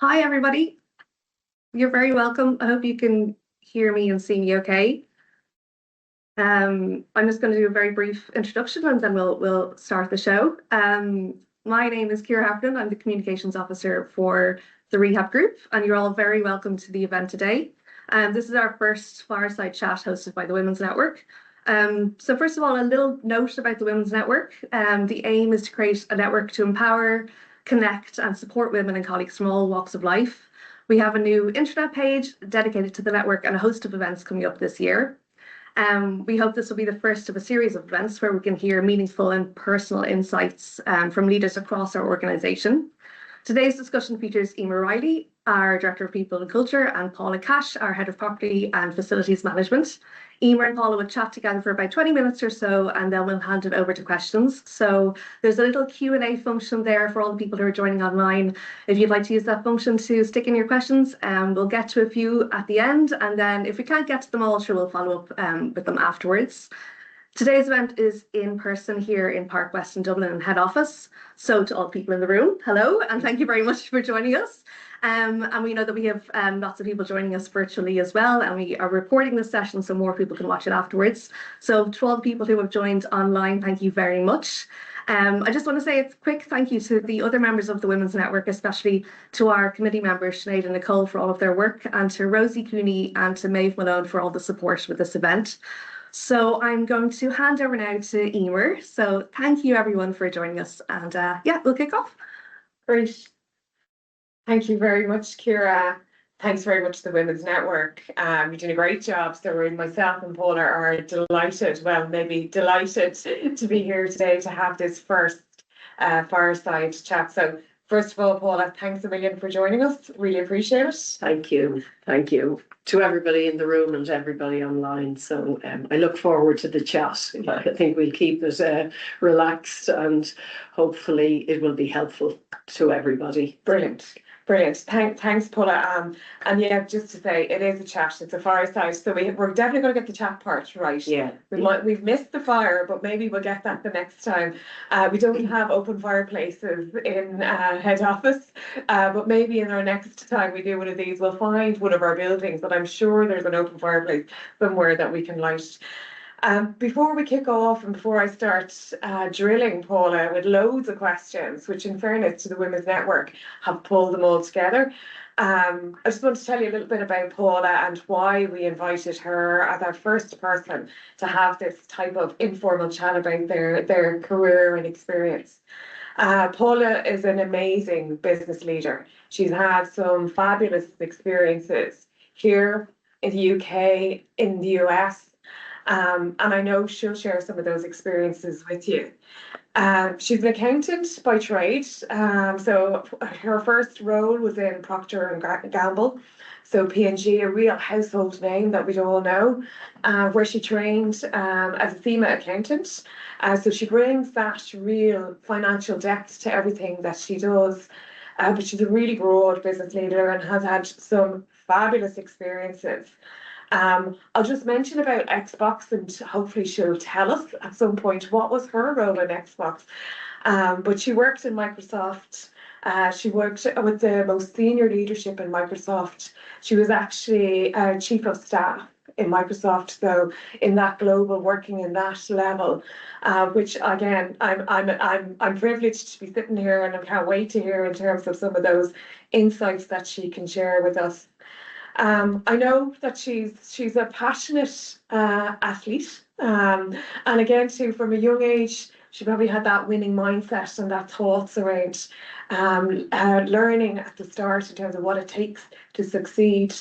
Hi, everybody. You're very welcome. I hope you can hear me and see me okay. I'm just going to do a very brief introduction and then we'll start the show. My name is Ciara Heffernan. I'm the Communications Officer for the Rehab Group, and you're all very welcome to the event today. This is our first Fireside chat hosted by the Women's Network. So first of all, a little note about the Women's Network. The aim is to create a network to empower, connect and support women and colleagues from all walks of life. We have a new internet page dedicated to the network and a host of events coming up this year. We hope this will be the first of a series of events where we can hear meaningful and personal insights from leaders across our organisation. Today's discussion features Eimear Reilly, our Director of People and Culture, and Paula Cash, our Head of Property and Facilities Management. Eimear and Paula will chat together for about 20 minutes or so, and then we'll hand it over to questions. So there's a little Q&A function there for all the people who are joining online. If you'd like to use that function to stick in your questions, we'll get to a few at the end. And then if we can't get to them all, sure, we'll follow up with them afterwards. Today's event is in person here in Park West in Dublin head office. So to all people in the room, hello, and thank you very much for joining us. And we know that we have lots of people joining us virtually as well, and we are recording this session so more people can watch it afterwards. So to all the people who have joined online, thank you very much. I just want to say a quick thank you to the other members of the Women's Network, especially to our committee members, Sinead and Nicole, for all of their work, and to Rosie Cooney and to Maeve Malone for all the support with this event. So I'm going to hand over now to Eimear. So thank you everyone for joining us, and yeah, we'll kick off. Great. Thank you very much, Ciara. Thanks very much to the Women's Network. You're doing a great job. So myself and Paula are delighted, to be here today to have this first fireside chat. So first of all, Paula, thanks a million for joining us. Really appreciate it. Thank you. Thank you to everybody in the room and everybody online. So I look forward to the chat. I think we'll keep it relaxed and hopefully it will be helpful to everybody. Brilliant. Thanks, Paula. And yeah, just to say, it is a chat. It's a fireside, so we're definitely going to get the chat part right. Yeah. We've missed the fire, but maybe we'll get that the next time. We don't have open fireplaces in head office, but maybe in our next time we do one of these, we'll find one of our buildings. But I'm sure there's an open fireplace somewhere that we can light. Before we kick off and before I start drilling Paula with loads of questions, which in fairness to the Women's Network have pulled them all together, I just want to tell you a little bit about Paula and why we invited her as our first person to have this type of informal chat about their career and experience. Paula is an amazing business leader. She's had some fabulous experiences here in the UK, in the US, and I know she'll share some of those experiences with you. She's an accountant by trade, so her first role was in Procter and Gamble, so P&G, a real household name that we'd all know, where she trained as a FEMA accountant. So she brings that real financial depth to everything that she does. But she's a really broad business leader and has had some fabulous experiences. I'll just mention about Xbox and hopefully she'll tell us at some point what was her role in Xbox. But she worked in Microsoft. She worked with the most senior leadership in Microsoft. She was actually chief of staff in Microsoft, so in that global, working in that level, which again, I'm privileged to be sitting here and I can't wait to hear in terms of some of those insights that she can share with us. I know that she's a passionate athlete, and again too, from a young age, she probably had that winning mindset and that thoughts around learning at the start in terms of what it takes to succeed.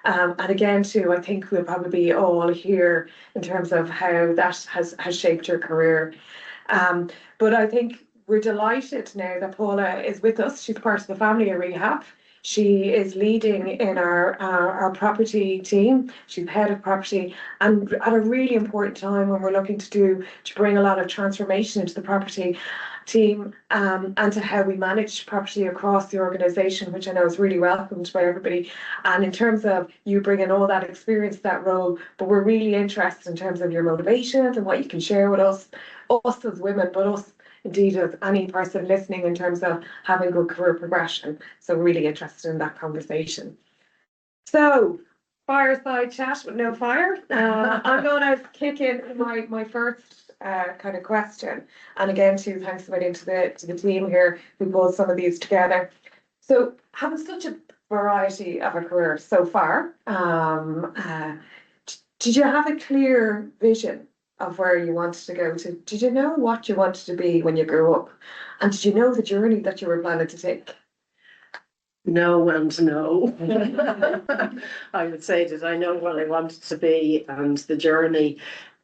And again too, I think we'll probably all hear in terms of how that has shaped her career. But I think we're delighted now that Paula is with us. She's part of the family of Rehab. She is leading in our property team. She's head of property, and at a really important time when we're looking to bring a lot of transformation into the property team, and to how we manage property across the organisation, which I know is really welcomed by everybody. And in terms of you bringing all that experience, that role, but we're really interested in terms of your motivations and what you can share with us as women, but us indeed of any person listening in terms of having good career progression. So really interested in that conversation. So, fireside chat with no fire. I'm going to kick in my first kind of question, and again, too, thanks a million to the team here who pulled some of these together. So, having such a variety of a career so far, did you have a clear vision of where you wanted to go to? Did you know what you wanted to be when you grew up, and did you know the journey that you were planning to take? No and no. I would say that I know what I wanted to be, and the journey,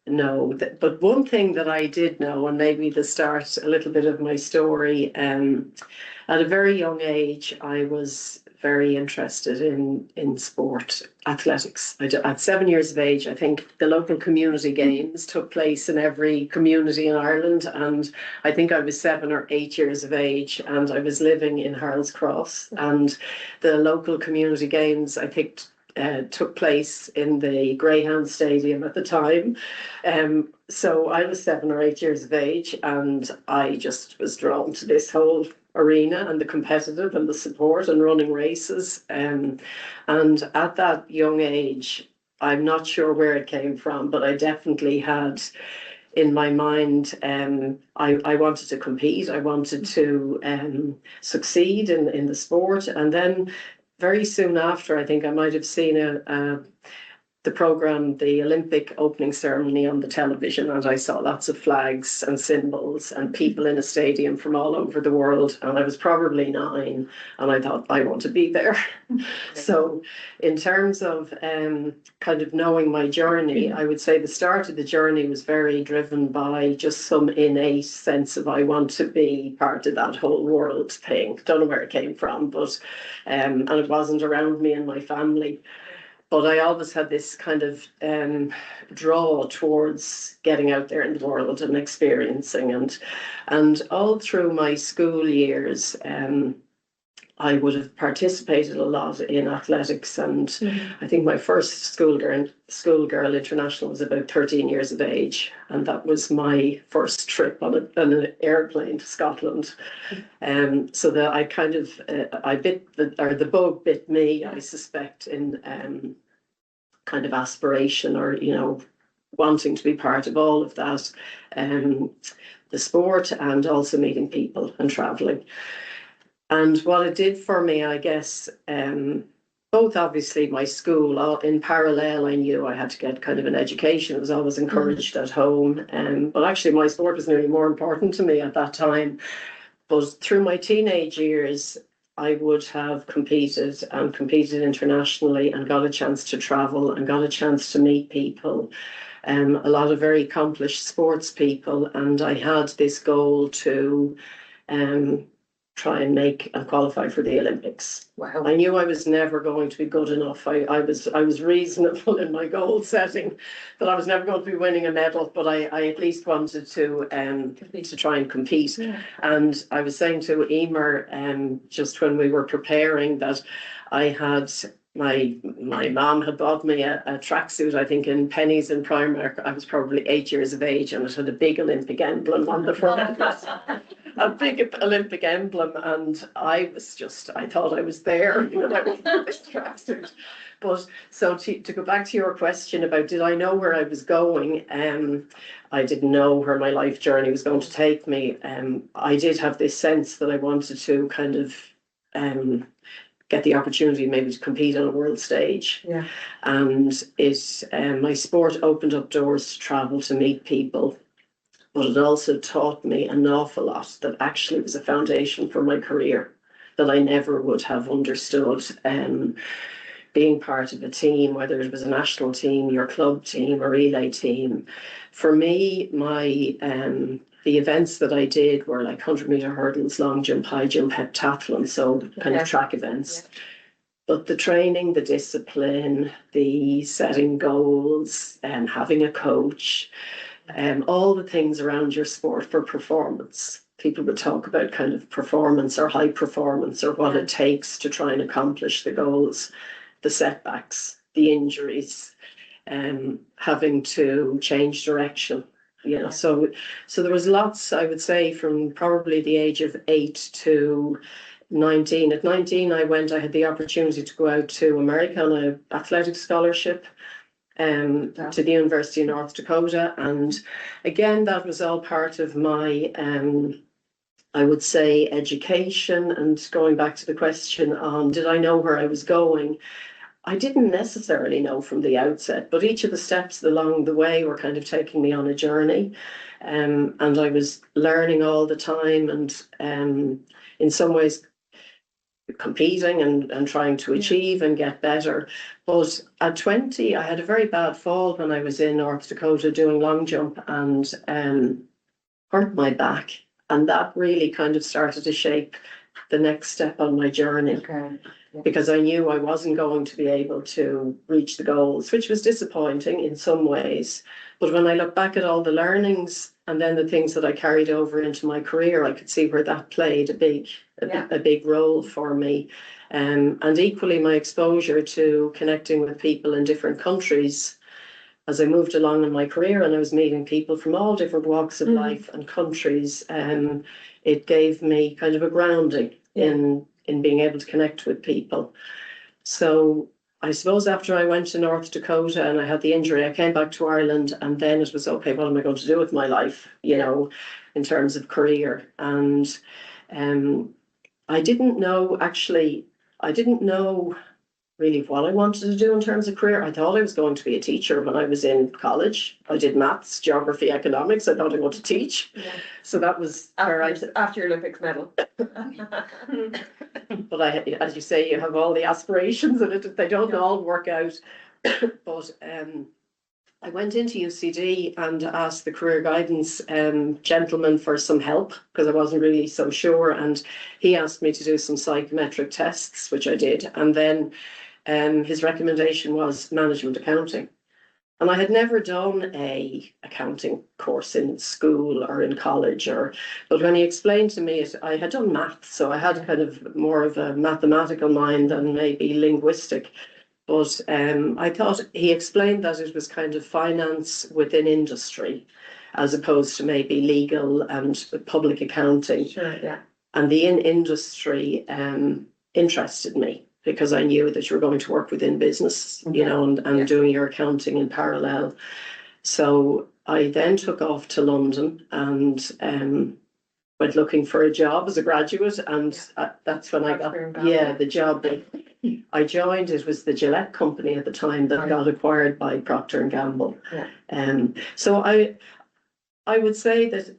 no. But one thing that I did know, and maybe the start a little bit of my story, at a very young age, I was very interested in sport, athletics. At 7 years of age, I think the local community games took place in every community in Ireland, and I think I was 7 or 8 years of age, and I was living in Harold's Cross, and the local community games, I think, took place in the Greyhound Stadium at the time. So I was 7 or 8 years of age, and I just was drawn to this whole arena and the competitive and the support and running races. And at that young age, I'm not sure where it came from, but I definitely had in my mind, I wanted to compete. I wanted to succeed in the sport. And then very soon after, I think I might have seen the program, the Olympic opening ceremony on the television, and I saw lots of flags and symbols and people in a stadium from all over the world. And I was probably 9, and I thought, I want to be there. So in terms of kind of knowing my journey, I would say the start of the journey was very driven by just some innate sense of I want to be part of that whole world thing. Don't know where it came from, but and it wasn't around me and my family. But I always had this kind of draw towards getting out there in the world and experiencing. And all through my school years, I would have participated a lot in athletics. And I think my first schoolgirl international was about 13 years of age. And that was my first trip on an airplane to Scotland. So that I kind of, the bug bit me, I suspect, in kind of aspiration or, wanting to be part of all of that, the sport and also meeting people and traveling. And what it did for me, I guess, both obviously my school, in parallel, I knew I had to get kind of an education. It was always encouraged at home. But actually my sport was nearly more important to me at that time. But through my teenage years, I would have competed internationally and got a chance to travel and got a chance to meet people, a lot of very accomplished sports people. And I had this goal to try and make and qualify for the Olympics. Wow. I knew I was never going to be good enough. I was reasonable in my goal setting, that I was never going to be winning a medal, but I at least wanted to try and compete. Yeah. And I was saying to Eimear just when we were preparing that I had my mom had bought me a tracksuit, I think in pennies in Primark. I was probably 8 years of age, and it had a big Olympic emblem on the front. A big Olympic emblem, and I thought I was there, this tracksuit. But so to go back to your question about did I know where I was going, I didn't know where my life journey was going to take me. I did have this sense that I wanted to kind of get the opportunity maybe to compete on a world stage. Yeah. And my sport opened up doors to travel, to meet people. But it also taught me an awful lot that actually was a foundation for my career that I never would have understood. Being part of a team, whether it was a national team, your club team, a relay team. For me, the events that I did were like 100-meter hurdles, long jump, high jump, heptathlon, so kind of track events. Yeah. But the training, the discipline, the setting goals, and having a coach, all the things around your sport for performance. People would talk about kind of performance or high performance or what it takes to try and accomplish the goals, the setbacks, the injuries, having to change direction, you know, so there was lots, I would say, from probably the age of 8 to 19. At 19, I had the opportunity to go out to America on an athletic scholarship to the University of North Dakota. And again, that was all part of my, I would say, education. And going back to the question on, did I know where I was going? I didn't necessarily know from the outset, but each of the steps along the way were kind of taking me on a journey. And I was learning all the time, and in some ways competing and trying to achieve and get better. But at 20, I had a very bad fall when I was in North Dakota doing long jump, and hurt my back. And that really kind of started to shape the next step on my journey. Okay. Because I knew I wasn't going to be able to reach the goals, which was disappointing in some ways. But when I look back at all the learnings and then the things that I carried over into my career, I could see where that played a big role for me. And equally, my exposure to connecting with people in different countries as I moved along in my career, and I was meeting people from all different walks of life and countries, it gave me kind of a grounding in being able to connect with people. So I suppose after I went to North Dakota and I had the injury, I came back to Ireland, and then it was, okay, what am I going to do with my life, you know, in terms of career? And I didn't know really what I wanted to do in terms of career. I thought I was going to be a teacher when I was in college. I did maths, geography, economics. I thought I wanted to teach. Yeah. So that was after your Olympics medal. But as you say, you have all the aspirations and they don't all work out. But I went into UCD and asked the career guidance gentleman for some help because I wasn't really so sure. And he asked me to do some psychometric tests, which I did. And then his recommendation was management accounting. And I had never done a accounting course in school or in college, but when he explained to me it, I had done maths, so I had kind of more of a mathematical mind than maybe linguistic. But I thought he explained that it was kind of finance within industry, as opposed to maybe legal and public accounting. Sure, yeah. And the industry interested me, because I knew that you were going to work within business, you know, and doing your accounting in parallel. So I then took off to London and went looking for a job as a graduate. And that's when I got, the job that I joined. It was the Gillette company at the time that got acquired by Procter & Gamble. Yeah. So I would say that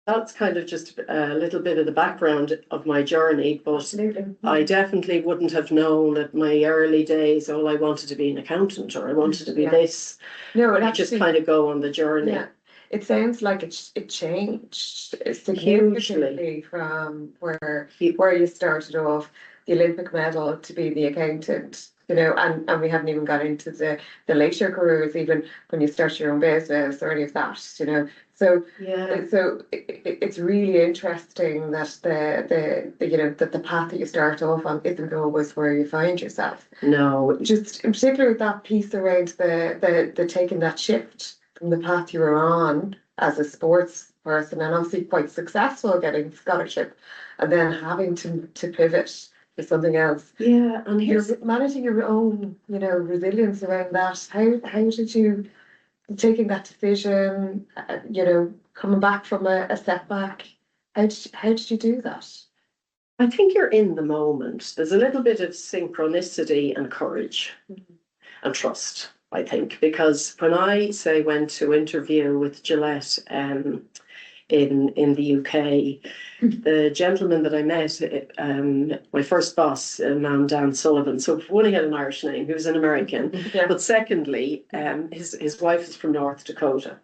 that's kind of just a little bit of the background of my journey, but absolutely. I definitely wouldn't have known at my early days, I wanted to be an accountant or I wanted to be this. No, it actually, just kind of go on the journey. Yeah. It sounds like it changed significantly from where you started off, the Olympic medal, to be the accountant. You know, and we haven't even got into the later careers, even when you start your own business or any of that, you know. So so it's really interesting that the path that you start off on isn't always where you find yourself. No, just in particular with that piece around the taking that shift from the path you were on as a sports person, and obviously quite successful getting scholarship, and then having to pivot for something else. Yeah, and you're managing your own, you know, resilience around that. How did you, taking that decision, you know, coming back from a setback, how did you do that? I think you're in the moment. There's a little bit of synchronicity and courage and trust, I think, because when I went to interview with Gillette in the UK, the gentleman that I met, my first boss, a man, Dan Sullivan, so one, he had an Irish name, he was an American, but secondly, his wife is from North Dakota.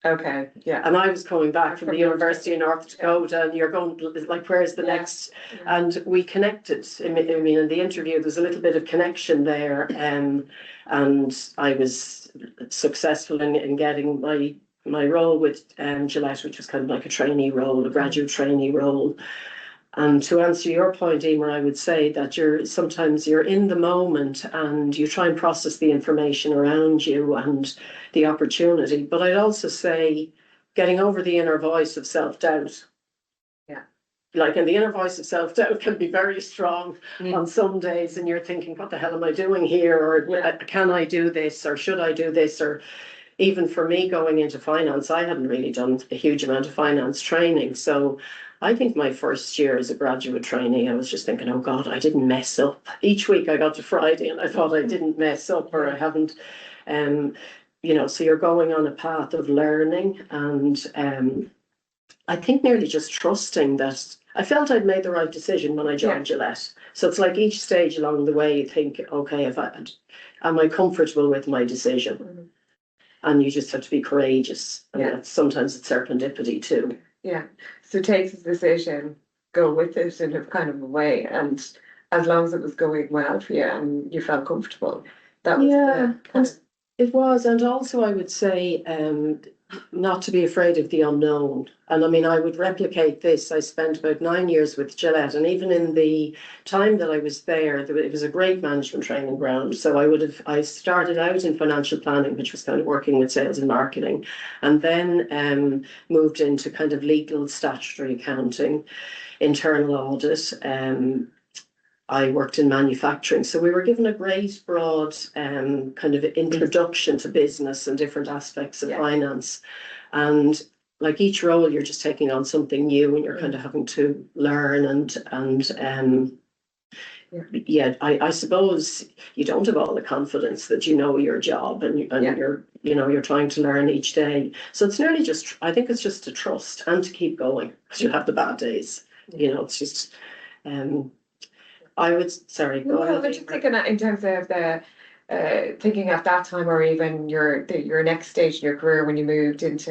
Okay, yeah. And I was coming back from the University of North Dakota, and you're going, like, where's the next? Yeah. And we connected. I mean, in the interview, there's a little bit of connection there, and I was successful in getting my role with Gillette, which was kind of like a trainee role, a graduate trainee role. And to answer your point, Eimear, I would say that sometimes you're in the moment and you try and process the information around you and the opportunity. But I'd also say getting over the inner voice of self-doubt. Yeah. Like, and the inner voice of self-doubt can be very strong on some days, and you're thinking, what the hell am I doing here? Or can I do this? Or should I do this? Or even for me going into finance, I hadn't really done a huge amount of finance training. So I think my first year as a graduate trainee, I was just thinking, oh God, I didn't mess up. Each week I got to Friday and I thought I didn't mess up, or I haven't, you know, so you're going on a path of learning, and I think nearly just trusting that I felt I'd made the right decision when I joined Gillette. So it's like each stage along the way, you think, okay, am I comfortable with my decision? And you just have to be courageous. And sometimes it's serendipity too. Yeah. So take the decision, go with it in a kind of a way. And as long as it was going well for you and you felt comfortable, that was it was. And also I would say not to be afraid of the unknown. And I mean, I would replicate this. I spent about 9 years with Gillette, and even in the time that I was there, it was a great management training ground. So I started out in financial planning, which was kind of working with sales and marketing, and then moved into kind of legal statutory accounting, internal audit. I worked in manufacturing. So we were given a great broad kind of introduction to business and different aspects of finance. And like each role, you're just taking on something new and you're kind of having to learn I suppose you don't have all the confidence that you know your job and you're trying to learn each day. So it's nearly just, I think it's just to trust and to keep going, because you have the bad days. You know, it's just, I would, sorry, go ahead. I'm just thinking that in terms of the thinking at that time, or even your next stage in your career when you moved into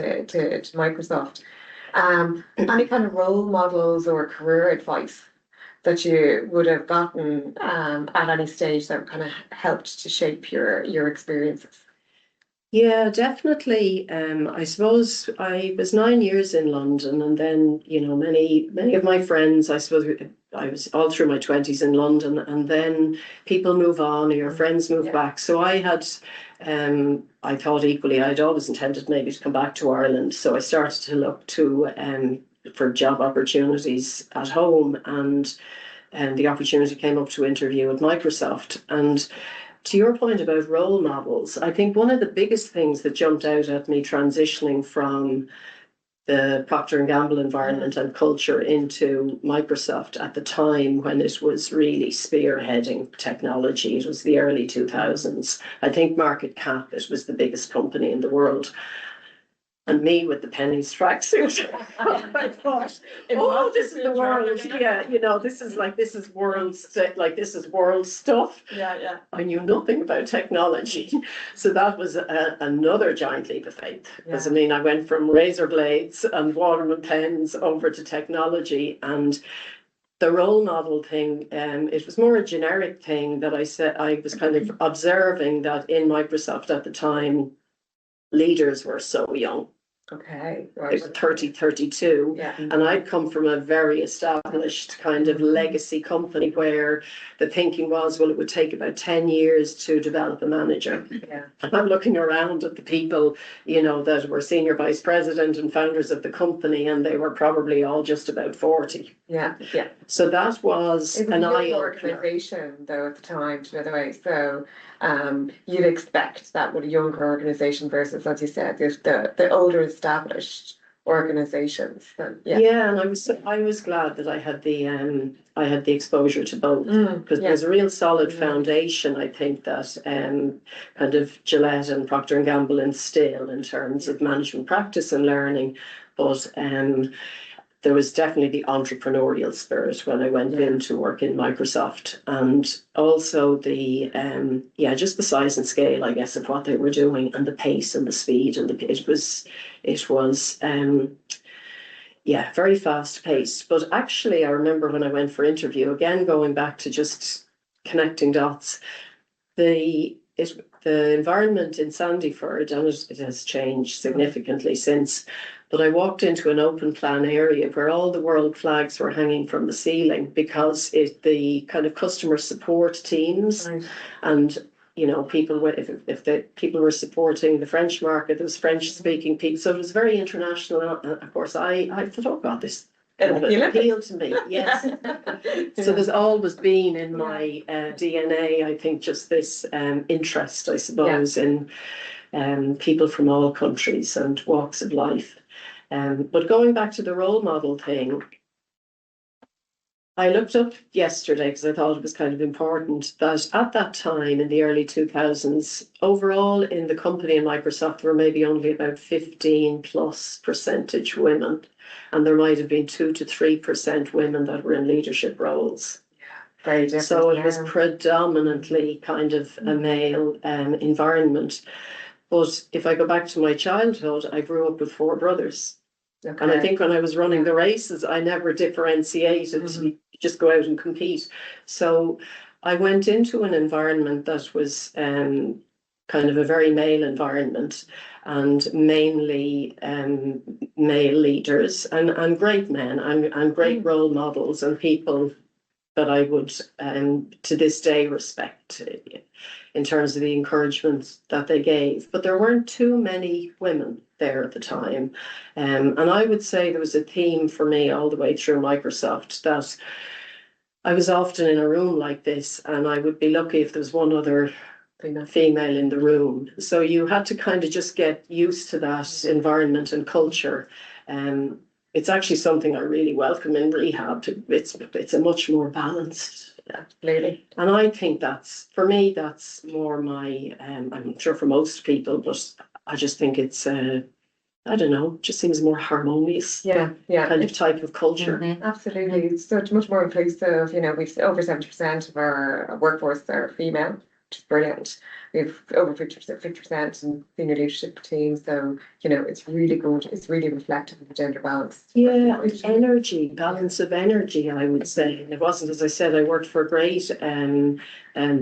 Microsoft, any kind of role models or career advice that you would have gotten at any stage that kind of helped to shape your experiences? Yeah, definitely. I suppose I was 9 years in London, and then, you know, many of my friends, I suppose I was all through my 20s in London, and then people move on, or your friends move back. So I had, I thought equally, I'd always intended maybe to come back to Ireland. So I started to look for job opportunities at home, and the opportunity came up to interview at Microsoft. And to your point about role models, I think one of the biggest things that jumped out at me transitioning from the Procter & Gamble environment and culture into Microsoft at the time when it was really spearheading technology, it was the early 2000s. I think market cap, it was the biggest company in the world. And me with the pennies tracksuit. I thought, oh, this is the world. Yeah, you know, this is world stuff. Yeah. I knew nothing about technology. So that was another giant leap of faith. Because I mean, I went from razor blades and Waterman pens over to technology, and the role model thing, it was more a generic thing that I was kind of observing that in Microsoft at the time, leaders were so young. Okay, right. They were 30, 32. Yeah. And I'd come from a very established kind of legacy company where the thinking was, well, it would take about 10 years to develop a manager. Yeah. And I'm looking around at the people, you know, that were senior vice president and founders of the company, and they were probably all just about 40. Yeah. So that was an eye-opener. Organisation, though, at the time, by the way. So you'd expect that with a younger organisation versus, as you said, the older established organisations. Yeah, and I was glad that I had the exposure to both, because there's a real solid foundation, I think, that kind of Gillette and Procter & Gamble instill in terms of management practice and learning, but there was definitely the entrepreneurial spirit when I went in to work in Microsoft, and also the just the size and scale, I guess, of what they were doing, and the pace and the speed, and it was very fast paced. But actually, I remember when I went for interview, again going back to just connecting dots, the environment in Sandyford, and it has changed significantly since. But I walked into an open plan area where all the world flags were hanging from the ceiling, because the kind of customer support teams and you know, people were, if the people were supporting the French market, there was French speaking people. So it was very international. And of course, I thought, oh God, this appealed to me. Yes. So there's always been in my DNA, I think, just this interest, I suppose, in people from all countries and walks of life. But going back to the role model thing, I looked up yesterday because I thought it was kind of important that at that time in the early 2000s, overall in the company in Microsoft, there were maybe only about 15% women. And there might have been 2 to 3% women that were in leadership roles. Very different. So it was predominantly kind of a male environment. But if I go back to my childhood, I grew up with 4 brothers. Okay. And I think when I was running the races, I never differentiated. You just go out and compete. So I went into an environment that was kind of a very male environment, and mainly male leaders and great men and great role models and people that I would to this day respect in terms of the encouragement that they gave. But there weren't too many women there at the time. And I would say there was a theme for me all the way through Microsoft that I was often in a room like this and I would be lucky if there was one other female in the room. So you had to kind of just get used to that environment and culture. It's actually something I really welcome in Rehab. It's a much more balanced. Absolutely. And I think that's, for me, that's more my, I'm sure for most people, but I just think it's, I don't know, just seems more harmonious. Kind of type of culture. Absolutely. It's so much more inclusive. You know, we've over 70% of our workforce are female, which is brilliant. We have over 50% in senior leadership teams. So, you know, it's really good. It's really reflective of the gender balance. Yeah, energy, balance of energy, I would say. And it wasn't, as I said, I worked for great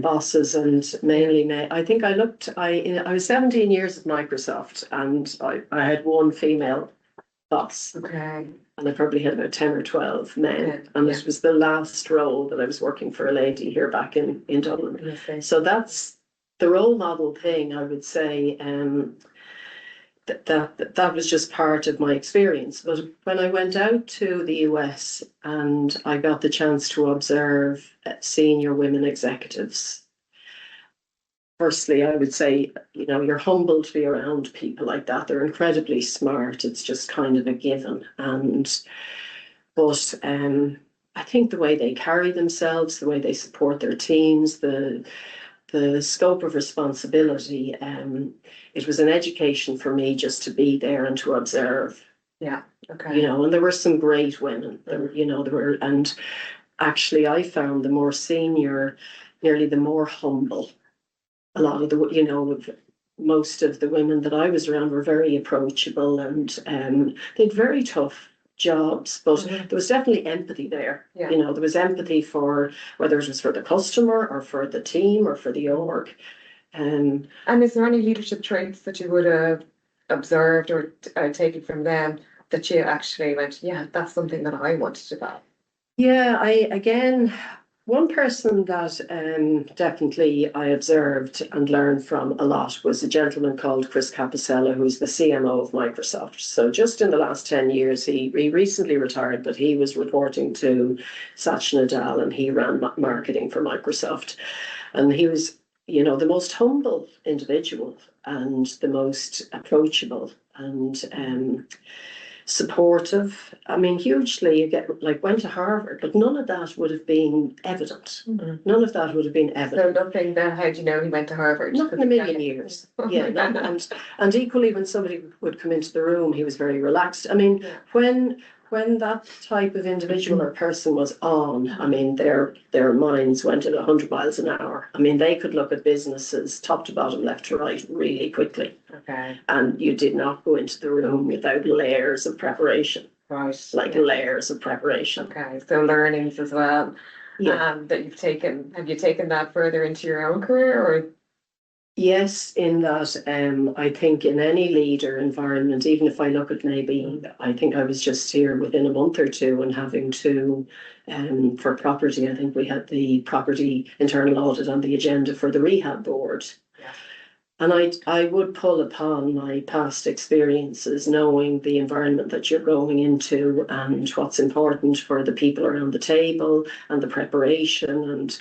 bosses and mainly men. I think I was 17 years at Microsoft and I had one female boss. Okay. And I probably had about 10 or 12 men. And this was the last role that I was working for a lady here back in Dublin. So that's the role model thing, I would say. That was just part of my experience. But when I went out to the US and I got the chance to observe senior women executives, firstly, I would say, you know, you're humbled to be around people like that. They're incredibly smart. It's just kind of a given. But I think the way they carry themselves, the way they support their teams, the scope of responsibility, it was an education for me just to be there and to observe. Yeah. Okay. You know, and there were some great women. And actually I found the more senior, nearly the more humble. A lot of the, you know, most of the women that I was around were very approachable and they had very tough jobs, but there was definitely empathy there. You know, there was empathy for whether it was for the customer or for the team or for the org. And is there any leadership traits that you would have observed or taken from them that you actually went, yeah, that's something that I want to develop? Yeah, one person that definitely I observed and learned from a lot was a gentleman called Chris Capicella, who's the CMO of Microsoft. So just in the last 10 years, he recently retired, but he was reporting to Satya Nadella and he ran marketing for Microsoft. And he was, you know, the most humble individual and the most approachable and supportive. I mean, hugely, went to Harvard, but none of that would have been evident. None of that would have been evident. So nothing that, how do you know he went to Harvard? Not in a million years. Yeah, and equally when somebody would come into the room, he was very relaxed. I mean, when that type of individual or person was on, I mean, their minds went at 100 miles an hour. I mean, they could look at businesses top to bottom, left to right, really quickly. Okay. And you did not go into the room without layers of preparation. Right. Layers of preparation. Okay, so learnings as well. Yeah. That you've taken. Have you taken that further into your own career or? Yes, in that I think in any leader environment, even if I look at maybe, I think I was just here within a month or two and having to, for property, I think we had the property internal audit on the agenda for the rehab board. Yeah. And I would pull upon my past experiences, knowing the environment that you're going into and what's important for the people around the table and the preparation. And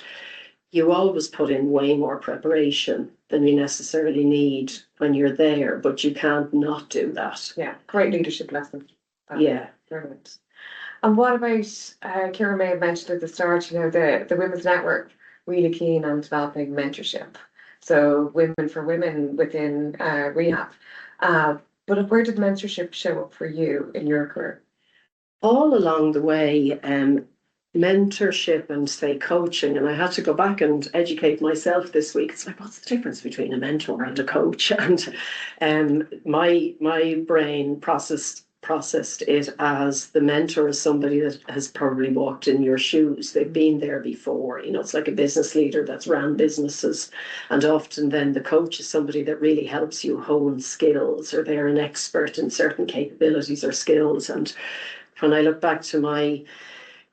you always put in way more preparation than you necessarily need when you're there, but you can't not do that. Yeah, great leadership lesson. Yeah. Brilliant. And what about, Kira may have mentioned at the start, the Women's Network really keen on developing mentorship. So women for women within rehab. But where did mentorship show up for you in your career? All along the way, mentorship and say coaching, and I had to go back and educate myself this week. It's like, what's the difference between a mentor and a coach? And my brain processed it as the mentor is somebody that has probably walked in your shoes. They've been there before. It's like a business leader that's ran businesses, and often then the coach is somebody that really helps you hone skills, or they're an expert in certain capabilities or skills. And when I look back to my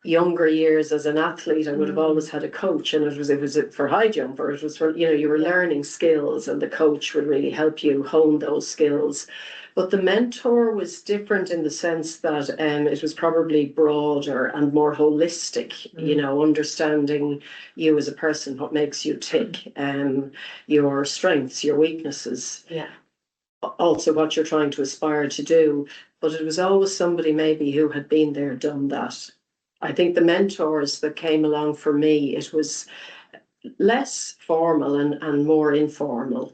younger years as an athlete, I would have always had a coach, and it was for high jump, or it was for, you were learning skills, and the coach would really help you hone those skills. But the mentor was different in the sense that it was probably broader and more holistic, understanding you as a person, what makes you tick, your strengths, your weaknesses. Yeah. Also what you're trying to aspire to do. But it was always somebody maybe who had been there, done that. I think the mentors that came along for me, it was less formal and more informal.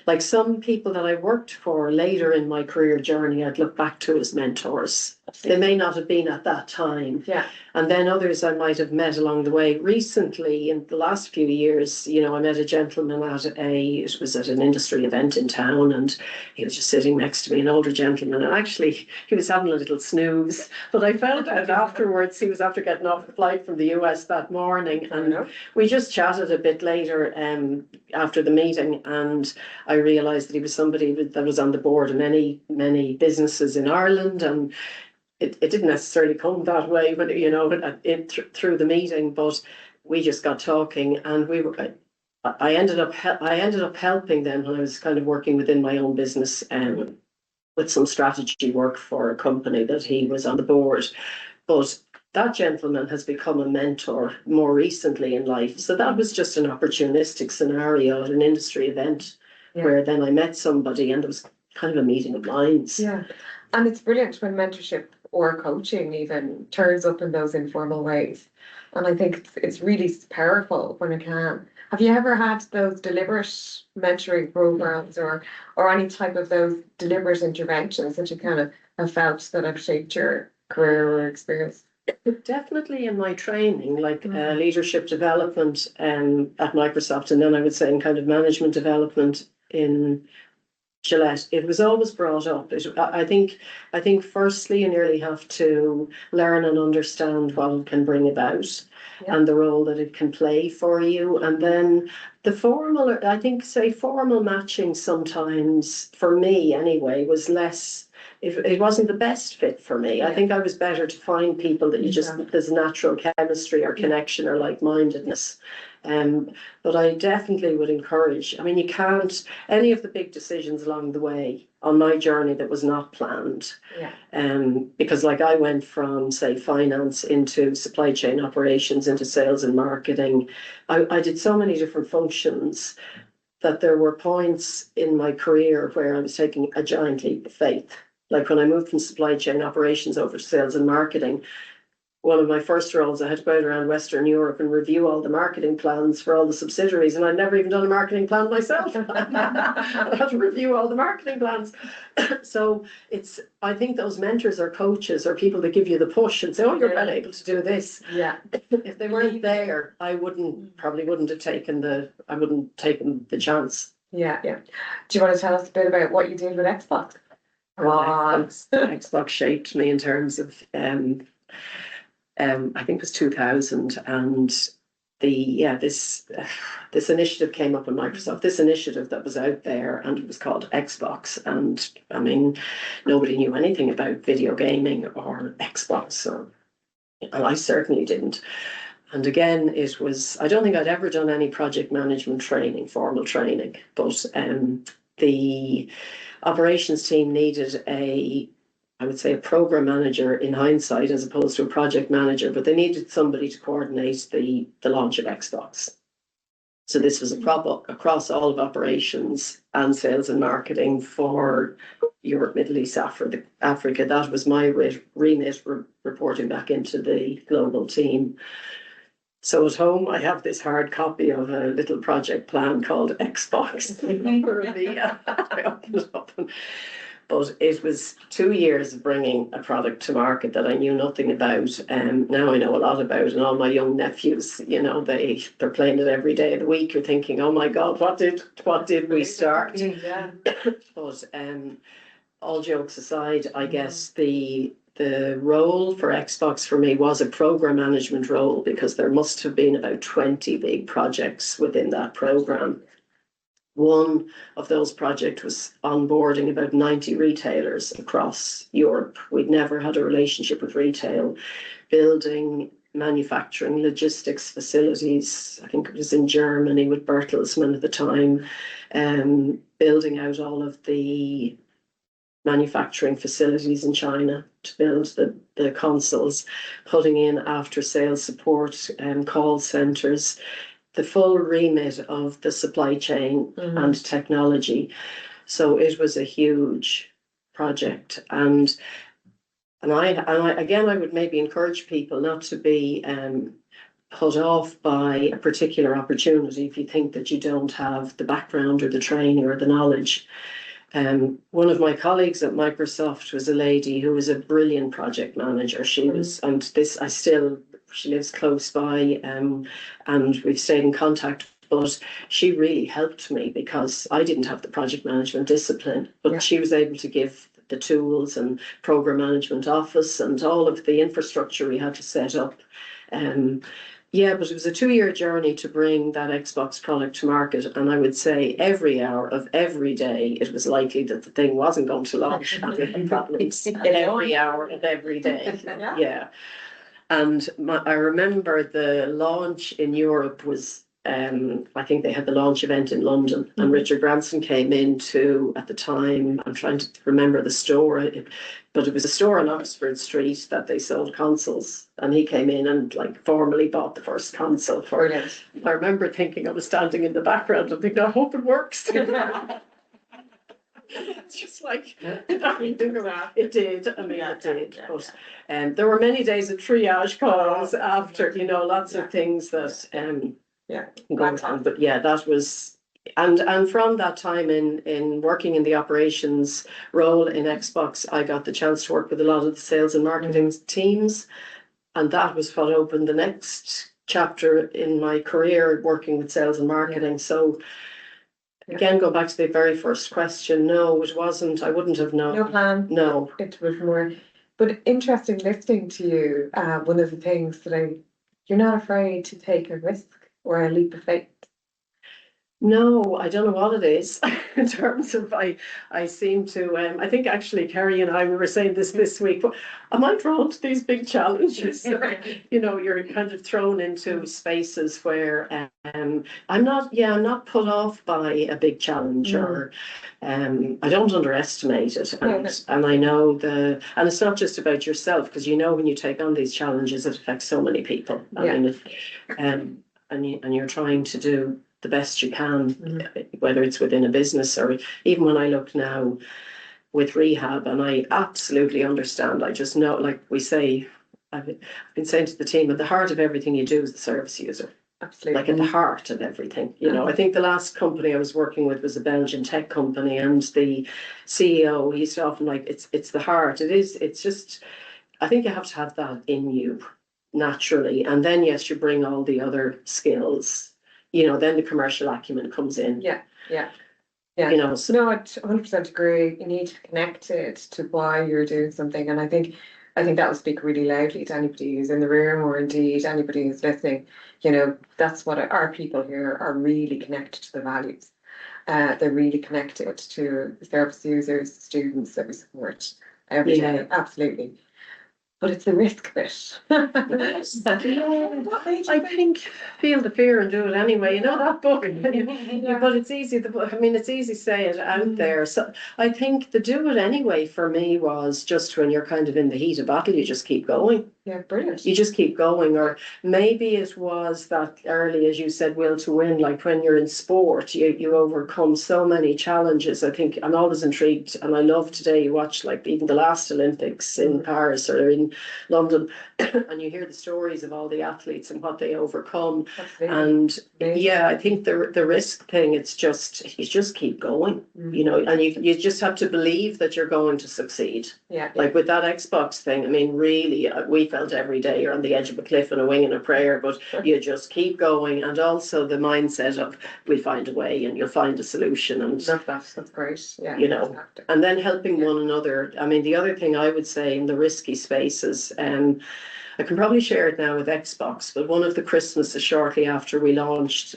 Like some people that I worked for later in my career journey, I'd look back to as mentors. They may not have been at that time. Yeah. And then others I might have met along the way. Recently, in the last few years, I met a gentleman it was at an industry event in town, and he was just sitting next to me, an older gentleman, and actually he was having a little snooze. But I found out afterwards he was after getting off the flight from the US that morning, and we just chatted a bit later after the meeting, and I realised that he was somebody that was on the board of many, many businesses in Ireland, and it didn't necessarily come that way, but through the meeting. But we just got talking, and I ended up helping them when I was kind of working within my own business with some strategy work for a company that he was on the board. But that gentleman has become a mentor more recently in life. So that was just an opportunistic scenario at an industry event where then I met somebody, and there was kind of a meeting of minds. Yeah. And it's brilliant when mentorship or coaching even turns up in those informal ways. And I think it's really powerful when it can. Have you ever had those deliberate mentoring programs or any type of those deliberate interventions that you kind of have felt that have shaped your career or experience? Definitely in my training, like leadership development at Microsoft, and then I would say in kind of management development in Gillette, it was always brought up. I think firstly you nearly have to learn and understand what it can bring about and the role that it can play for you. And then the formal, I think, say formal matching sometimes, for me anyway, was less, it wasn't the best fit for me. I think I was better to find people that there's natural chemistry or connection or like-mindedness. But I definitely would encourage, you can't, any of the big decisions along the way on my journey that was not planned. Because like I went from, say, finance into supply chain operations, into sales and marketing. I did so many different functions that there were points in my career where I was taking a giant leap of faith. Like when I moved from supply chain operations over to sales and marketing, one of my first roles, I had to go out around Western Europe and review all the marketing plans for all the subsidiaries, and I'd never even done a marketing plan myself. I had to review all the marketing plans. So I think those mentors or coaches or people that give you the push and say, oh, you're well able to do this. Yeah. If they weren't there, I probably wouldn't have taken the chance. Yeah. Do you want to tell us a bit about what you did with Xbox? Xbox shaped me in terms of I think it was 2000, and this initiative came up in Microsoft, this initiative that was out there, and it was called Xbox. And I mean, nobody knew anything about video gaming or Xbox, and I certainly didn't. And again, it was, I don't think I'd ever done any project management training, formal training, but the operations team needed I would say a program manager in hindsight as opposed to a project manager, but they needed somebody to coordinate the launch of Xbox. So this was across all of operations and sales and marketing for Europe, Middle East, Africa. That was my remit, reporting back into the global team. So at home, I have this hard copy of a little project plan called Xbox. I opened it up. But it was 2 years of bringing a product to market that I knew nothing about, and now I know a lot about. And all my young nephews, you know, they're playing it every day of the week. You're thinking, oh my God, what did we start? Yeah. But all jokes aside, I guess the role for Xbox for me was a program management role, because there must have been about 20 big projects within that program. One of those projects was onboarding about 90 retailers across Europe. We'd never had a relationship with retail, building manufacturing logistics facilities. I think it was in Germany with Bertelsmann at the time, building out all of the manufacturing facilities in China to build the consoles, putting in after sales support and call centers, the full remit of the supply chain and technology. So it was a huge project. And I would maybe encourage people not to be put off by a particular opportunity if you think that you don't have the background or the training or the knowledge. One of my colleagues at Microsoft was a lady who was a brilliant project manager. She was, and she lives close by, and we've stayed in contact. But she really helped me because I didn't have the project management discipline, but she was able to give the tools and program management office and all of the infrastructure we had to set up. But it was a 2-year journey to bring that Xbox product to market. And I would say every hour of every day, it was likely that the thing wasn't going to launch. And we had problems every hour of every day. Yeah. And I remember the launch in Europe was, I think they had the launch event in London, and Richard Branson came into, at the time, I'm trying to remember the store, but it was a store on Oxford Street that they sold consoles, and he came in and formally bought the first console for it. I remember thinking, I was standing in the background and thinking, I hope it works. It's just it did. I mean, it did. But there were many days of triage calls after, lots of things that going on. But that was, and from that time in working in the operations role in Xbox, I got the chance to work with a lot of the sales and marketing teams, and that was what opened the next chapter in my career, working with sales and marketing. So. Again, go back to the very first question. No, it wasn't. I wouldn't have known. No plan. No. It was more, but interesting listening to you. One of the things that you're not afraid to take a risk or a leap of faith. No, I don't know what it is in terms of I seem to I think actually Kerry and I we were saying this week, but am I drawn to these big challenges? You're kind of thrown into spaces where I'm not put off by a big challenge or I don't underestimate it, and I know and it's not just about yourself, because when you take on these challenges it affects so many people. I mean, and you're trying to do the best you can, whether it's within a business or even when I look now with Rehab, and I absolutely understand. I just know, like we say, I've been saying to the team, at the heart of everything you do is the service user. Absolutely. Like at the heart of everything. I think the last company I was working with was a Belgian tech company, and the CEO, he used to often it's the heart. It's just, I think you have to have that in you naturally. And then, yes, you bring all the other skills. Then the commercial acumen comes in. Yeah. No, I 100% agree. You need to connect it to why you're doing something. And I think I think that will speak really loudly to anybody who's in the room, or indeed anybody who's listening. You know, that's what our people here are really connected to the values. They're really connected to the service users, the students that we support every day. Absolutely. But it's the risk bit. I think feel the fear and do it anyway. You know that book, but it's easy. It's easy to say it out there. So I think the do it anyway for me was just when you're kind of in the heat of battle, you just keep going. Yeah, brilliant. You just keep going, or maybe it was that early, as you said, will to win. Like when you're in sport, you overcome so many challenges. I think I'm always intrigued, and I love today. You watch like even the last Olympics in Paris or in London, and you hear the stories of all the athletes and what they overcome. Absolutely. And Amazing. yeah, I think the risk thing, it's just you just keep going, you know, and you just have to believe that you're going to succeed. Yeah. Like with that Xbox thing, I mean, really, we felt every day you're on the edge of a cliff and a wing and a prayer, but you just keep going. And also the mindset of we'll find a way and you'll find a solution. And Love that. That's great. Yeah. you know, and then helping one another. I mean, the other thing I would say in the risky spaces, I can probably share it now with Xbox, but one of the Christmases shortly after we launched,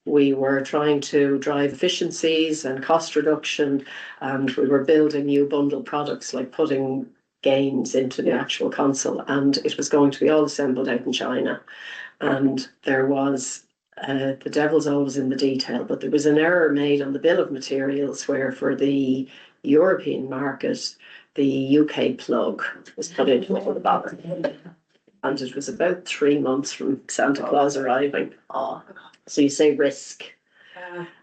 we were trying to drive efficiencies and cost reduction, and we were building new bundle products like putting games into the actual console, and it was going to be all assembled out in China. And there was the devil's always in the detail, but there was an error made on the bill of materials where for the European market, the UK plug was put into the box. And it was about 3 months from Santa Claus arriving. Oh, so you say risk.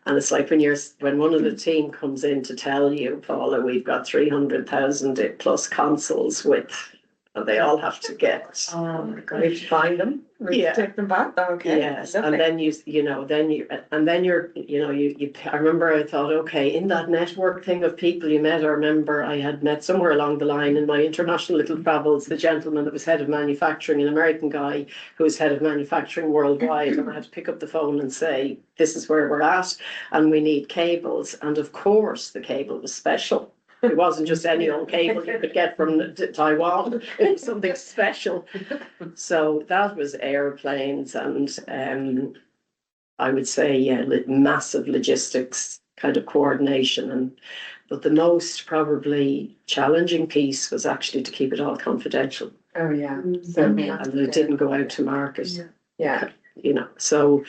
And it's like when one of the team comes in to tell you, Paula, we've got 300,000 plus consoles with, and they all have to get. Oh my God! We have to find them. We have to take them back. Okay. Yes, Lovely. and then I remember I thought, okay, in that network thing of people you met, I remember I had met somewhere along the line in my international little travels, the gentleman that was head of manufacturing, an American guy who was head of manufacturing worldwide, and I had to pick up the phone and say, this is where we're at, and we need cables, and of course the cable was special. It wasn't just any old cable you could get from Taiwan. It was something special. So that was airplanes and I would say, massive logistics kind of coordination. But the most probably challenging piece was actually to keep it all confidential. Oh yeah. And it didn't go out to market. Yeah. You know, so,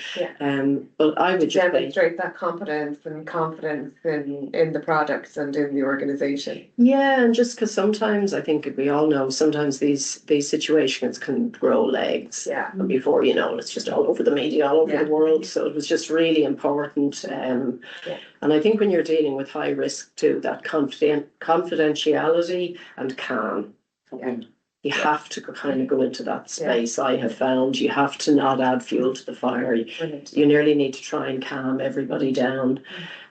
but I would just demonstrate that competence and confidence in the products and in the organization. Yeah, and just because sometimes I think we all know sometimes these situations can grow legs. Yeah. And before you know it, it's just all over the media, all over the world. So it was just really important. And I think when you're dealing with high risk too, that confidentiality and calm. Yeah. You have to kind of go into that space. I have found you have to not add fuel to the fire. You nearly need to try and calm everybody down.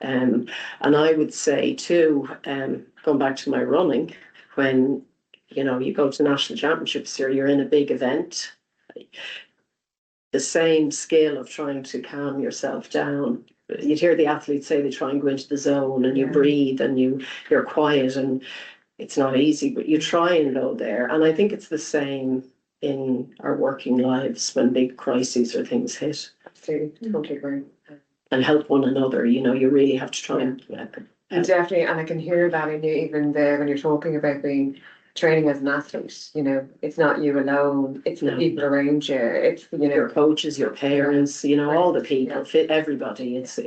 And I would say too, going back to my running, when you go to national championships or you're in a big event, the same skill of trying to calm yourself down. You'd hear the athletes say they try and go into the zone and you breathe and you're quiet, and it's not easy, but you try and go there. And I think it's the same in our working lives when big crises or things hit. Absolutely, totally agree. And help one another, you really have to try and definitely, and I can hear that in you even there when you're talking about being training as an athlete. It's not you alone, it's the people around you, it's your coaches, your parents, all the people, everybody. It's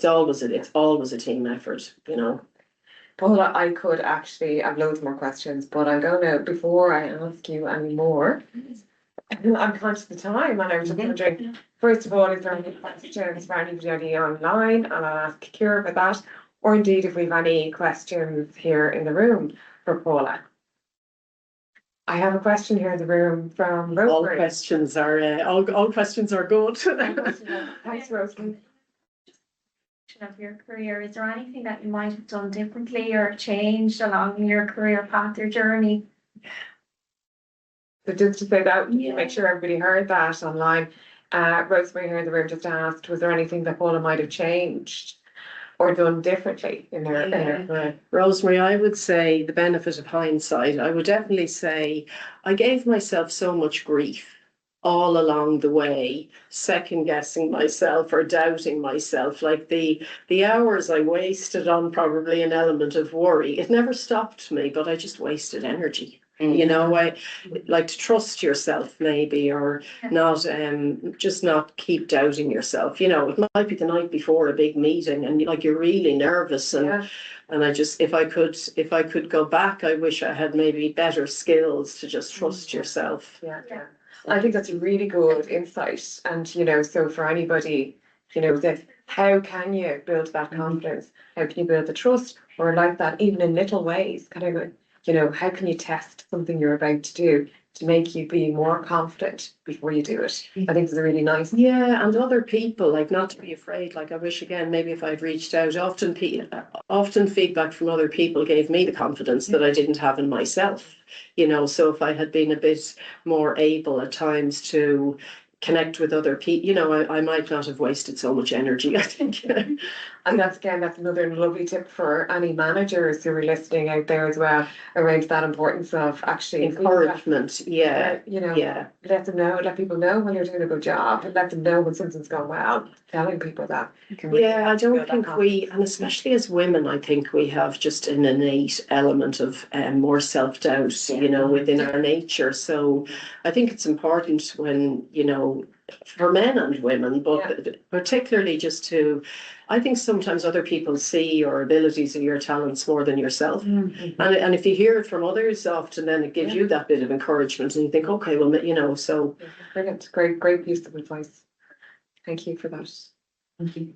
always a team effort, Paula, I could actually have loads more questions, but I'm going to, before I ask you any more, I'm conscious of the time, and I was just wondering, first of all, is there any questions for anybody online? And I'll ask Ciara about that, or indeed if we have any questions here in the room for Paula. I have a question here in the room from Rosemary. All questions are good. Thanks, Rosemary. Of your career, is there anything that you might have done differently or changed along your career path or journey? So just to say that, make sure everybody heard that online. Rosemary here in the room just asked, was there anything that Paula might have changed or done differently in their career? Rosemary, I would say the benefit of hindsight. I would definitely say I gave myself so much grief all along the way, second guessing myself or doubting myself. Like the hours I wasted on probably an element of worry, it never stopped me, but I just wasted energy. You know, I like to trust yourself maybe, or not, just not keep doubting yourself. You know, it might be the night before a big meeting and like you're really nervous, and I just, if I could go back, I wish I had maybe better skills to just trust yourself. Yeah. I think that's a really good insight. And, you know, so for anybody, you know, that how can you build that confidence? How can you build the trust? Or like that, even in little ways, kind of, you know, how can you test something you're about to do to make you be more confident before you do it? I think it's a really nice. Yeah, and other people, like not to be afraid. Like I wish again, maybe if I'd reached out, often feedback from other people gave me the confidence that I didn't have in myself. You know, so if I had been a bit more able at times to connect with other people, you know, I might not have wasted so much energy, I think. And that's another lovely tip for any managers who are listening out there as well, around that importance of actually Encouragement, you know, let them know, let people know when you're doing a good job, and let them know when something's going well, telling people that. I don't think and especially as women, I think we have just an innate element of more self-doubt, you know, within our nature. So I think it's important when, you know, for men and women, but particularly just to, I think sometimes other people see your abilities and your talents more than yourself. And if you hear it from others, often then it gives you that bit of encouragement and you think, okay, well, you know, so. Brilliant. Great piece of advice. Thank you for that.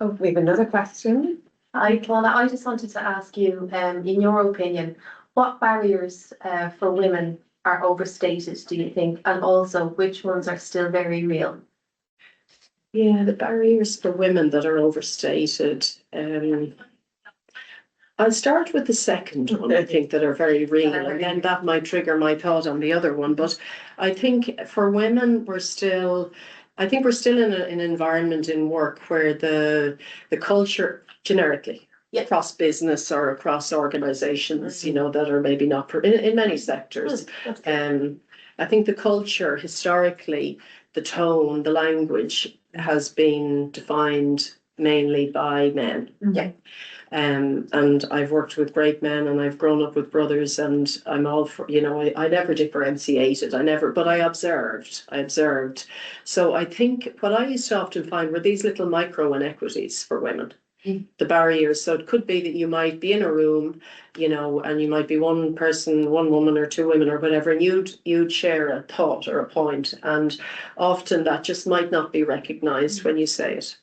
Oh, we have another question. Hi, Paula. I just wanted to ask you, in your opinion, what barriers for women are overstated, do you think? And also, which ones are still very real? Yeah, the barriers for women that are overstated. I'll start with the second one, I think, that are very real, and then that might trigger my thought on the other one. But I think for women, we're still in an environment in work where the culture generically across business or across organizations, you know, that are maybe not in many sectors. I think the culture historically, the tone, the language has been defined mainly by men. And I've worked with great men and I've grown up with brothers, and I'm all for, you know, I never differentiated. But I observed. So I think what I used to often find were these little micro inequities for women. The barriers. So it could be that you might be in a room, you know, and you might be one person, one woman or two women or whatever, and you'd share a thought or a point, and often that just might not be recognized when you say it.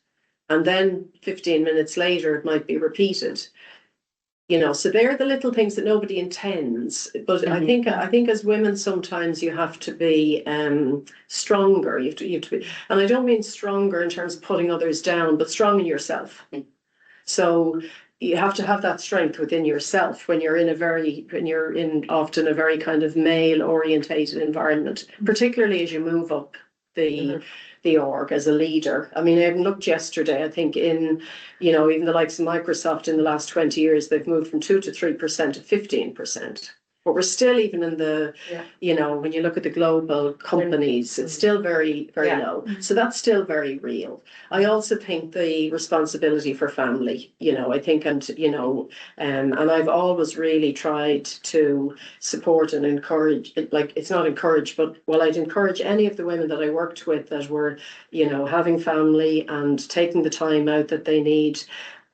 And then 15 minutes later, it might be repeated. You know, so they're the little things that nobody intends. But I think as women, sometimes you have to be stronger. You have to be, and I don't mean stronger in terms of putting others down, but strong in yourself. So you have to have that strength within yourself when you're in often a very kind of male orientated environment, particularly as you move up the org as a leader. I mean, I even looked yesterday, I think in, you know, even the likes of Microsoft in the last 20 years, they've moved from 2 to 3% to 15%. But we're still even in the, you know, when you look at the global companies, it's still very, very low. So that's still very real. I also think the responsibility for family, you know, I think, and, you know, and I've always really tried to support and encourage, like, it's not encourage, but, well, I'd encourage any of the women that I worked with that were, you know, having family and taking the time out that they need.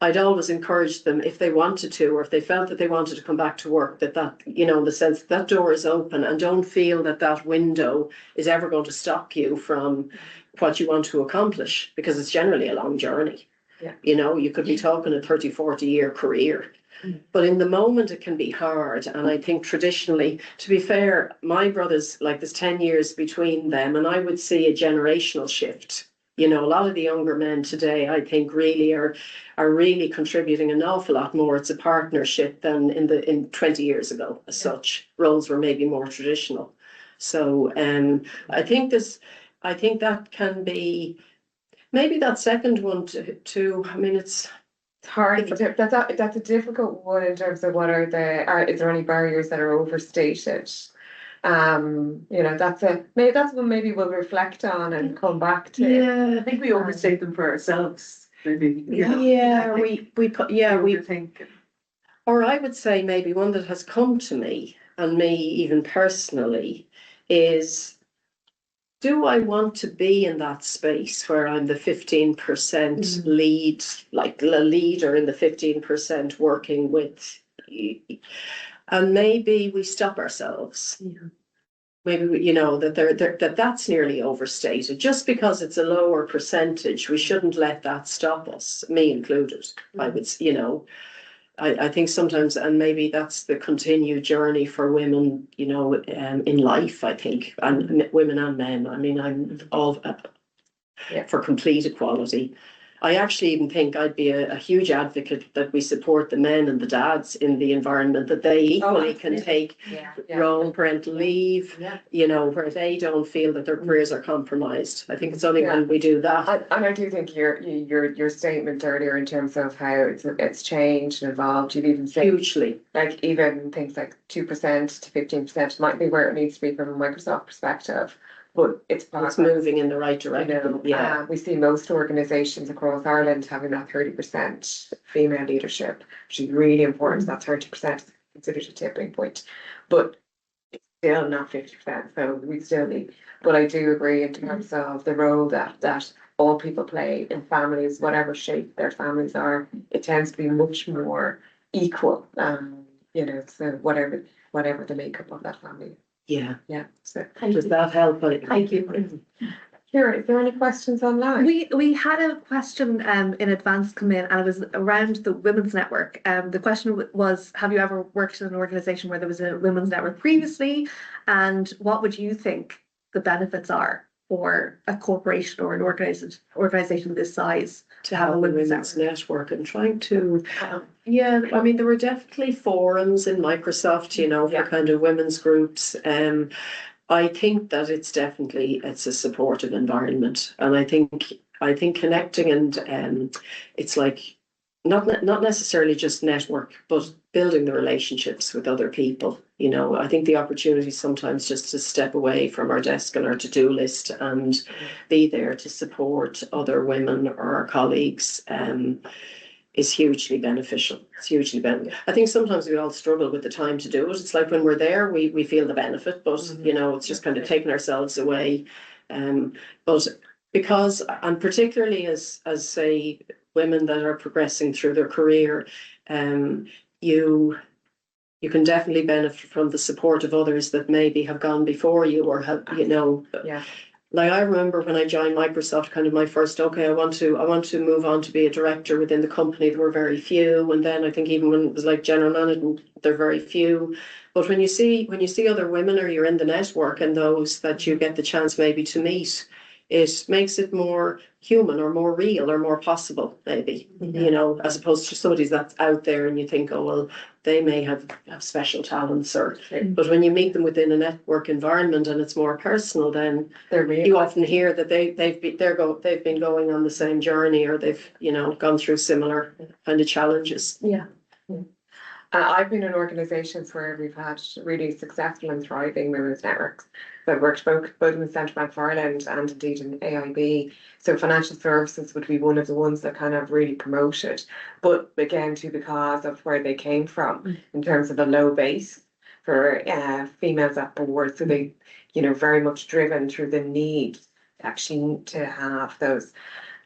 I'd always encourage them, if they wanted to, or if they felt that they wanted to come back to work, that, you know, in the sense that door is open, and don't feel that window is ever going to stop you from what you want to accomplish, because it's generally a long journey. You know, you could be talking a 30, 40-year career, but in the moment it can be hard. And I think traditionally, to be fair, my brothers, like, there's 10 years between them, and I would see a generational shift. You know, a lot of the younger men today, I think, really are really contributing an awful lot more. It's a partnership than in 20 years ago. As such, roles were maybe more traditional. So I think that can be maybe that second one too. I mean, it's It's hard. That's a difficult one in terms of what is there any barriers that are overstated? That's one maybe we'll reflect on and come back to. Yeah, I think we overstate them for ourselves, maybe. we think. or I would say maybe one that has come to me and me even personally is, do I want to be in that space where I'm the 15% lead, like the leader in the 15% working with, and maybe we stop ourselves. Yeah. Maybe that's nearly overstated. Just because it's a lower percentage, we shouldn't let that stop us, me included. I would, I think sometimes, and maybe that's the continued journey for women, in life, I think, and women and men. I mean, I'm all for complete equality. I actually even think I'd be a huge advocate that we support the men and the dads in the environment, that they equally can take their own parental leave, where they don't feel that their careers are compromised. I think it's only when we do that. And I do think your statement earlier in terms of how it's changed and evolved, you've even said Hugely. like even things like 2% to 15% might be where it needs to be from a Microsoft perspective. But it's moving in the right direction. We see most organisations across Ireland having that 30% female leadership, which is really important. That 30% is considered a tipping point, but it's still not 50%. So we still need. But I do agree in terms of the role that all people play in families, whatever shape their families are. It tends to be much more equal. So whatever the makeup of that family. Yeah. So does that help? Thank you. Kira, is there any questions online? We had a question in advance come in, and it was around the Women's Network. The question was, have you ever worked in an organisation where there was a Women's Network previously, and what would you think the benefits are for a corporation or an organisation this size to have a Women's Network? And trying to, I mean, there were definitely forums in Microsoft, for kind of women's groups. I think that it's a supportive environment, and I think connecting and it's like not necessarily just network, but building the relationships with other people. I think the opportunity sometimes just to step away from our desk and our to-do list and be there to support other women or our colleagues is hugely beneficial. It's hugely beneficial. I think sometimes we all struggle with the time to do it. It's like when we're there, we feel the benefit, but it's just kind of taking ourselves away. But because, and particularly as say women that are progressing through their career, you can definitely benefit from the support of others that maybe have gone before you or have, Like I remember when I joined Microsoft, kind of my first, I want to move on to be a director within the company. There were very few, and then I think even when it was like general management, there are very few. But when you see other women or you're in the network and those that you get the chance maybe to meet, it makes it more human or more real or more possible, maybe, as opposed to somebody that's out there and you think, oh, well, they may have special talents but when you meet them within a network environment and it's more personal, then they're real. You often hear that they've been going on the same journey or they've, gone through similar kind of challenges. Yeah. I've been in organisations where we've had really successful and thriving women's networks. So I've worked both in the Central Bank of Ireland and indeed in AIB. So financial services would be one of the ones that kind of really promoted, but again, too, because of where they came from in terms of a low base for females at board. So they, very much driven through the need actually to have those.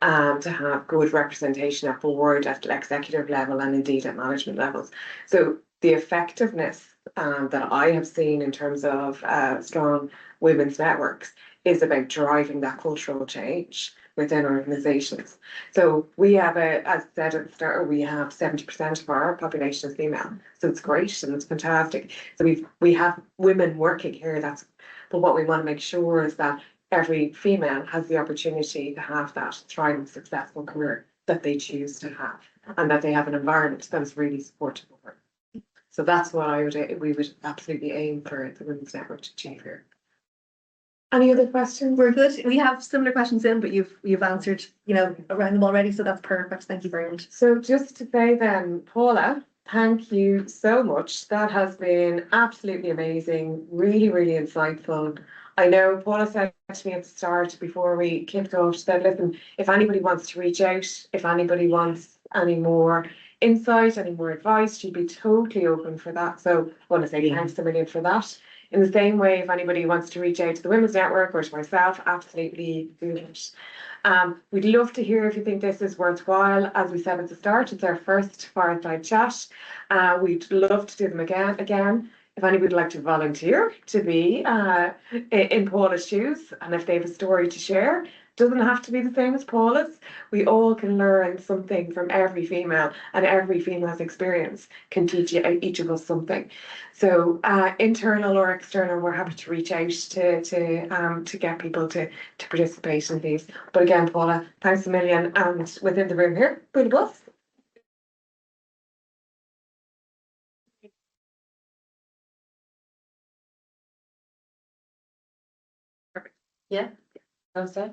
To have good representation at board, at executive level, and indeed at management levels. So the effectiveness that I have seen in terms of strong women's networks is about driving that cultural change within organisations. So we have as I said at the start, we have 70% of our population is female. So it's great and it's fantastic. So we have women working here. But what we want to make sure is that every female has the opportunity to have that thriving, successful career that they choose to have, and that they have an environment that is really supportive of her. So that's what we would absolutely aim for the Women's Network to achieve here. Any other questions? We're good. We have similar questions in, but you've answered, around them already, so that's perfect. Thank you very much. So just to say then, Paula, thank you so much. That has been absolutely amazing, really, really insightful. I know Paula said to me at the start before we kicked off, she said, listen, if anybody wants to reach out, if anybody wants any more insight, any more advice, she'd be totally open for that. So I want to say thanks a million for that. In the same way, if anybody wants to reach out to the Women's Network or to myself, absolutely do it. We'd love to hear if you think this is worthwhile. As we said at the start, it's our first Fireside chat. We'd love to do them again. If anybody would like to volunteer to be in Paula's shoes, and if they have a story to share, doesn't have to be the same as Paula's. We all can learn something from every female, and every female's experience can teach each of us something. So internal or external, we're happy to reach out to get people to participate in these. But again, Paula, thanks a million. And within the room here, Paula Bluff. Yeah. Okay.